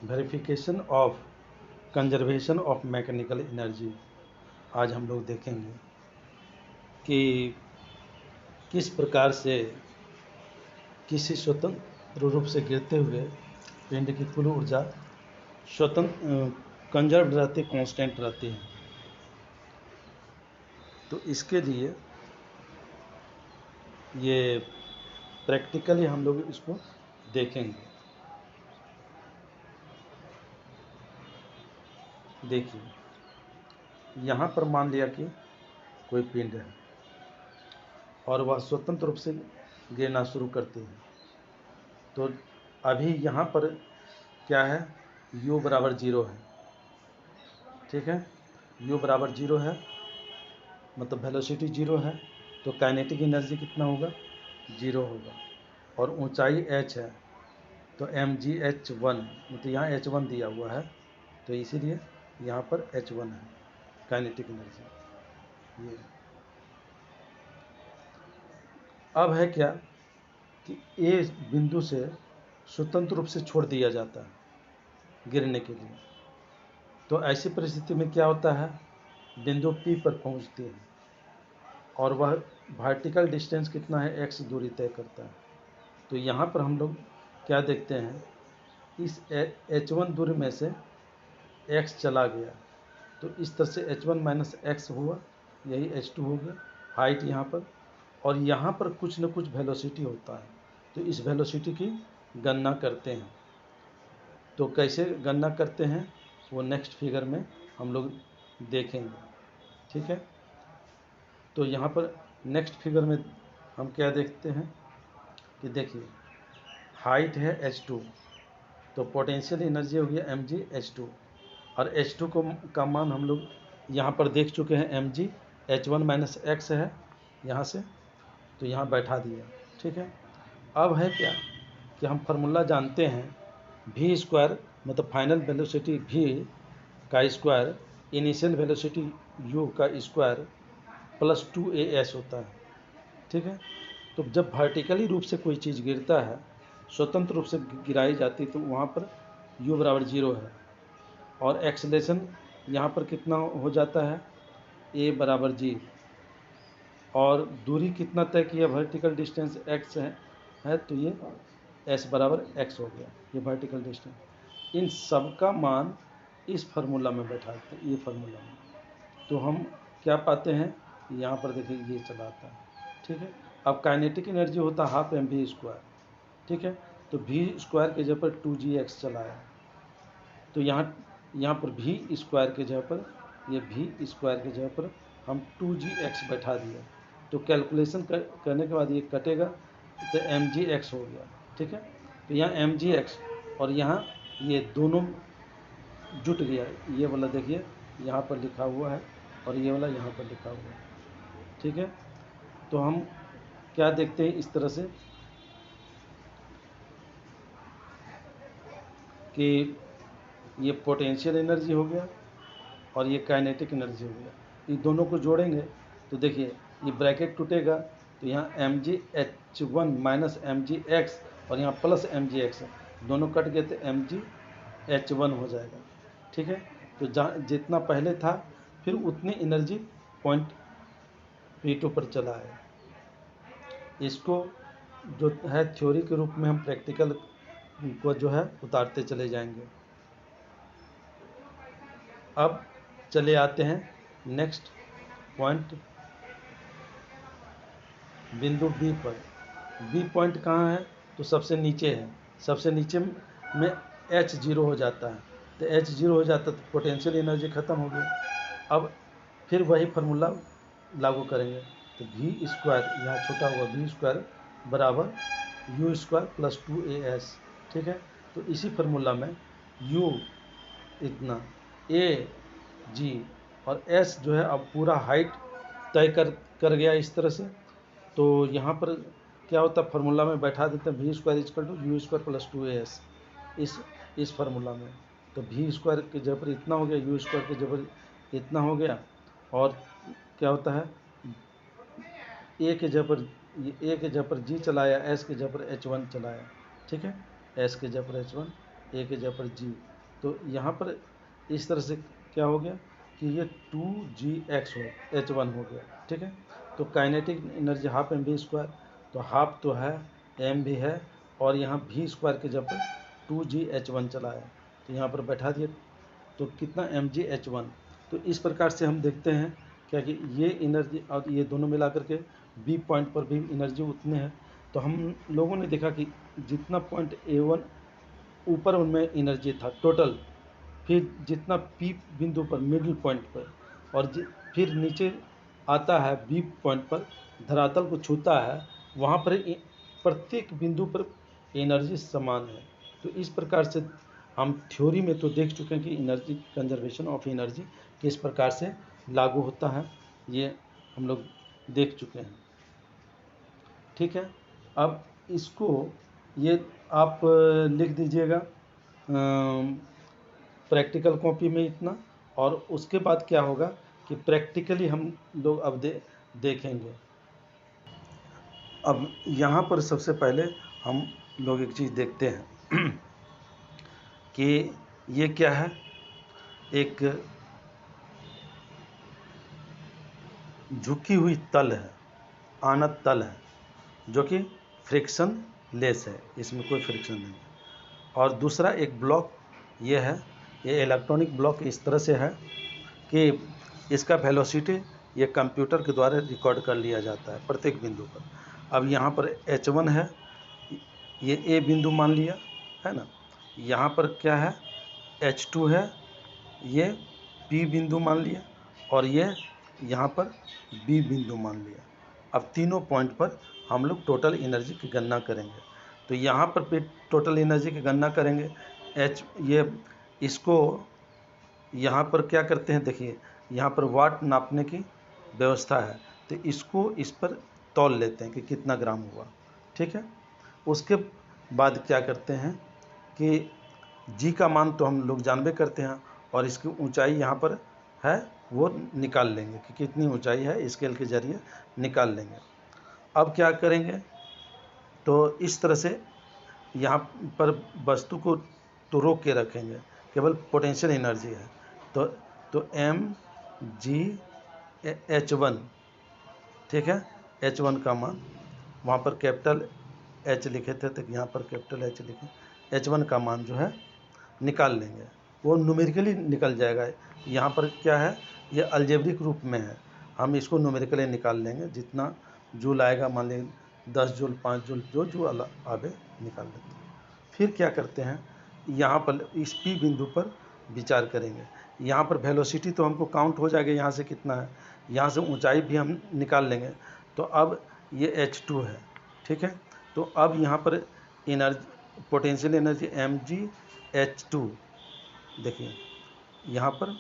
Verification of conservation of mechanical energy. आज हम लोग देखेंगे कि किस प्रकार से किसी स्वतंत्र रूप से गिरते हुए पिंड की कुल ऊर्जा स्वतंत्र कंजर्व रहती, कांस्टेंट रहती है। तो इसके लिए ये प्रैक्टिकली हम लोग इसको देखेंगे। देखिए, यहाँ पर मान लिया कि कोई पिंड है और वह स्वतंत्र रूप से गिरना शुरू करती है। तो अभी यहाँ पर क्या है, u बराबर 0 है। ठीक है, u बराबर 0 है, मतलब वेलोसिटी 0 है। तो काइनेटिक एनर्जी कितना होगा, 0 होगा। और ऊंचाई h है, तो mgh1, मतलब यहाँ h1 दिया हुआ है, तो इसीलिए यहाँ पर h1 है काइनेटिक एनर्जी। ये अब है क्या कि ए बिंदु से स्वतंत्र रूप से छोड़ दिया जाता है गिरने के लिए। तो ऐसी परिस्थिति में क्या होता है, बिंदु P पर पहुंचती है और वह वर्टिकल डिस्टेंस कितना है, x दूरी तय करता है। तो यहाँ पर हम लोग क्या देखते हैं, इस h1 दूरी में से x चला गया, तो इस तरह से h1 माइनस एक्स हुआ, यही h2 हो गया हाइट यहाँ पर। और यहाँ पर कुछ न कुछ वेलोसिटी होता है, तो इस वेलोसिटी की गणना करते हैं। तो कैसे गणना करते हैं वो नेक्स्ट फिगर में हम लोग देखेंगे। ठीक है, तो यहाँ पर नेक्स्ट फिगर में हम क्या देखते हैं कि देखिए, हाइट है h2, तो पोटेंशियल एनर्जी हो गया mgh2, और h2 का मान हम लोग यहाँ पर देख चुके हैं, mgh1 माइनस एक्स है यहाँ से, तो यहाँ बैठा दिया। ठीक है, अब है क्या कि हम फार्मूला जानते हैं, v स्क्वायर मतलब फाइनल वेलोसिटी v का स्क्वायर इनिशियल वेलोसिटी u का स्क्वायर प्लस 2as होता है। ठीक है, तो जब वर्टिकली रूप से कोई चीज़ गिरता है, स्वतंत्र रूप से गिराई जाती है, तो वहाँ पर u बराबर 0 है और एक्सेलेरेशन यहाँ पर कितना हो जाता है, a बराबर g, और दूरी कितना तय किया, वर्टिकल डिस्टेंस x है तो ये s बराबर x हो गया, ये वर्टिकल डिस्टेंस। इन सब का मान इस फार्मूला में बैठाते हैं, ये फार्मूला में, तो हम क्या पाते हैं, यहाँ पर देखिए ये चला आता है। ठीक है, अब काइनेटिक एनर्जी होता है हाफ mv स्क्वायर। ठीक है, तो v स्क्वायर के जगह पर 2gx चला है, तो यहाँ पर v स्क्वायर के जगह पर, ये v स्क्वायर के जगह पर हम 2gx बैठा दिया। तो कैलकुलेशन करने के बाद ये कटेगा, तो mgx हो गया। ठीक है, तो यहाँ mgx और यहाँ ये दोनों जुट गया, ये वाला देखिए यहाँ पर लिखा हुआ है और ये वाला यहाँ पर लिखा हुआ है। ठीक है, तो हम क्या देखते हैं इस तरह से कि ये पोटेंशियल एनर्जी हो गया और ये काइनेटिक एनर्जी हो गया। ये दोनों को जोड़ेंगे तो देखिए ये ब्रैकेट टूटेगा, तो यहाँ mgh1 माइनस mgx और यहाँ प्लस mgx, दोनों कट गए तो mgh1 हो जाएगा। ठीक है, तो जहाँ जितना पहले था फिर उतनी एनर्जी पॉइंट P2 पर चला है। इसको जो है थ्योरी के रूप में हम प्रैक्टिकल को जो है उतारते चले जाएंगे। अब चले आते हैं नेक्स्ट पॉइंट, बिंदु बी पर। बी पॉइंट कहाँ है, तो सबसे नीचे है, सबसे नीचे में h0 हो जाता है, तो h0 हो जाता है तो पोटेंशियल एनर्जी ख़त्म हो गई। अब फिर वही फार्मूला लागू करेंगे, तो v स्क्वायर यहाँ छोटा हुआ v स्क्वायर बराबर u स्क्वायर प्लस 2as। ठीक है, तो इसी फार्मूला में u इतना, a g और s जो है अब पूरा हाइट तय कर गया इस तरह से। तो यहाँ पर क्या होता है, फार्मूला में बैठा देते हैं v square is equal to u square plus 2as इस फार्मूला में। तो v स्क्वायर के जगह पर इतना हो गया, u स्क्वायर के जगह पर इतना हो गया, और क्या होता है a के जगह पर g चलाया, s के जगह पर h1 चलाया। ठीक है, s के जगह पर h1 ए की जगह पर जी, तो यहाँ पर इस तरह से क्या हो गया कि ये 2gx हो h1 हो गया, ठीक है। तो kinetic energy half M V square, तो हाफ तो है, एम भी है, और यहाँ वी स्क्वायर के जब 2gh1 चला है तो यहाँ पर बैठा दिया, तो कितना mgh1। तो इस प्रकार से हम देखते हैं क्या कि ये एनर्जी और ये दोनों मिला करके बी पॉइंट पर भी एनर्जी उतने हैं। तो हम लोगों ने देखा कि जितना पॉइंट A1 ऊपर उनमें एनर्जी था टोटल, फिर जितना पी बिंदु पर मिडिल पॉइंट पर, और फिर नीचे आता है बी पॉइंट पर धरातल को छूता है, वहाँ पर प्रत्येक बिंदु पर एनर्जी समान है। तो इस प्रकार से हम थ्योरी में तो देख चुके हैं कि एनर्जी कंजर्वेशन ऑफ एनर्जी किस प्रकार से लागू होता है, ये हम लोग देख चुके हैं, ठीक है। अब इसको ये आप लिख दीजिएगा प्रैक्टिकल कॉपी में इतना, और उसके बाद क्या होगा कि प्रैक्टिकली हम लोग अब देखेंगे। अब यहाँ पर सबसे पहले हम लोग एक चीज़ देखते हैं कि ये क्या है, एक झुकी हुई तल है, आनत तल है, जो कि फ्रिक्शन लेस है, इसमें कोई फ्रिक्शन नहीं है। और दूसरा एक ब्लॉक ये है, ये इलेक्ट्रॉनिक ब्लॉक इस तरह से है कि इसका वेलोसिटी ये कंप्यूटर के द्वारा रिकॉर्ड कर लिया जाता है प्रत्येक बिंदु पर। अब यहाँ पर h1 है, ये ए बिंदु मान लिया है ना, यहाँ पर क्या है h2 है, ये पी बिंदु मान लिया, और ये यहाँ पर बी बिंदु मान लिया। अब तीनों पॉइंट पर हम लोग टोटल एनर्जी की गणना करेंगे। तो यहाँ पर भी टोटल एनर्जी की गणना करेंगे, ये इसको यहाँ पर क्या करते हैं, देखिए यहाँ पर वाट नापने की व्यवस्था है, तो इसको इस पर तौल लेते हैं कि कितना ग्राम हुआ, ठीक है। उसके बाद क्या करते हैं कि जी का मान तो हम लोग जानबे करते हैं, और इसकी ऊंचाई यहाँ पर है वो निकाल लेंगे कि कितनी ऊंचाई है, स्केल के जरिए निकाल लेंगे। अब क्या करेंगे, तो इस तरह से यहाँ पर वस्तु को तो रोक के रखेंगे, केवल पोटेंशियल एनर्जी है। तो mgh1, ठीक है, h1 का मान वहाँ पर कैपिटल H लिखे थे, तो यहाँ पर कैपिटल H लिखे, h1 का मान जो है निकाल लेंगे, वो न्यूमेरिकली निकल जाएगा। यहाँ पर क्या है, ये अलजेब्रिक रूप में है, हम इसको न्यूमेरिकली निकाल लेंगे, जितना जूल आएगा, मान लीजिए 10 जूल 5 जूल जो जूल आवे निकाल लेते हैं। फिर क्या करते हैं, यहाँ पर इस पी बिंदु पर विचार करेंगे। यहाँ पर वेलोसिटी तो हमको काउंट हो जाएगा, यहाँ से कितना है, यहाँ से ऊंचाई भी हम निकाल लेंगे। तो अब ये h2 है, ठीक है। तो अब यहाँ पर एनर्जी, पोटेंशियल एनर्जी mgh2, देखिए यहाँ पर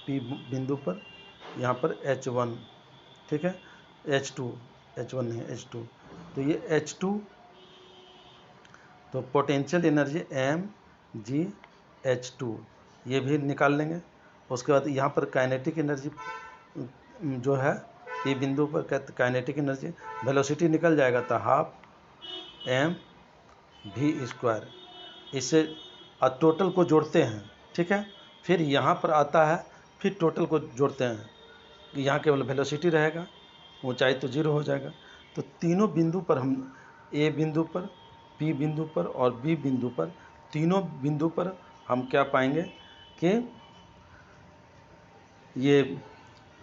पी बिंदु पर, यहाँ पर h1, ठीक है, h2, h1 नहीं h2, तो ये h2, तो पोटेंशियल एनर्जी mgh2 ये भी निकाल लेंगे। उसके बाद यहाँ पर काइनेटिक एनर्जी जो है, ये बिंदु पर काइनेटिक एनर्जी वेलोसिटी निकल जाएगा, तो हाफ एम वी स्क्वायर, इससे टोटल को जोड़ते हैं, ठीक है। फिर यहाँ पर आता है, फिर टोटल को जोड़ते हैं, यहाँ केवल वेलोसिटी रहेगा, ऊंचाई तो 0 हो जाएगा। तो तीनों बिंदु पर हम, ए बिंदु पर, पी बिंदु पर और बी बिंदु पर, तीनों बिंदु पर हम क्या पाएंगे कि ये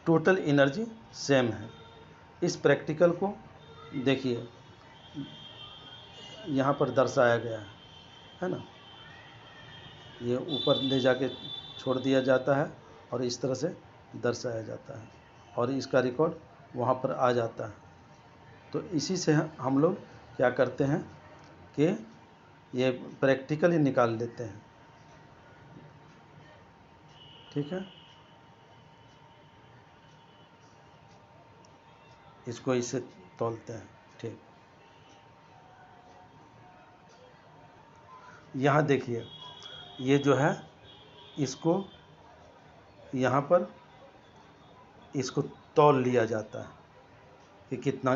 टोटल एनर्जी सेम है। इस प्रैक्टिकल को देखिए यहाँ पर दर्शाया गया है ना, ये ऊपर ले जाके छोड़ दिया जाता है और इस तरह से दर्शाया जाता है, और इसका रिकॉर्ड वहाँ पर आ जाता है। तो इसी से हम लोग क्या करते हैं कि ये प्रैक्टिकली निकाल लेते हैं, ठीक है। इसको इससे तौलते हैं, ठीक। यहाँ देखिए ये जो है, इसको यहाँ पर इसको तौल लिया जाता है कि कितना,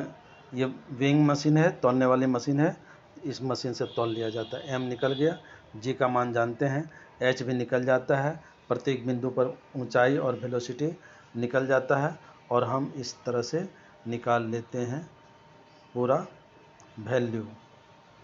ये वेइंग मशीन है, तौलने वाली मशीन है, इस मशीन से तौल लिया जाता है। m निकल गया, जी का मान जानते हैं, एच भी निकल जाता है, प्रत्येक बिंदु पर ऊंचाई और वेलोसिटी निकल जाता है और हम इस तरह से निकाल लेते हैं पूरा वैल्यू।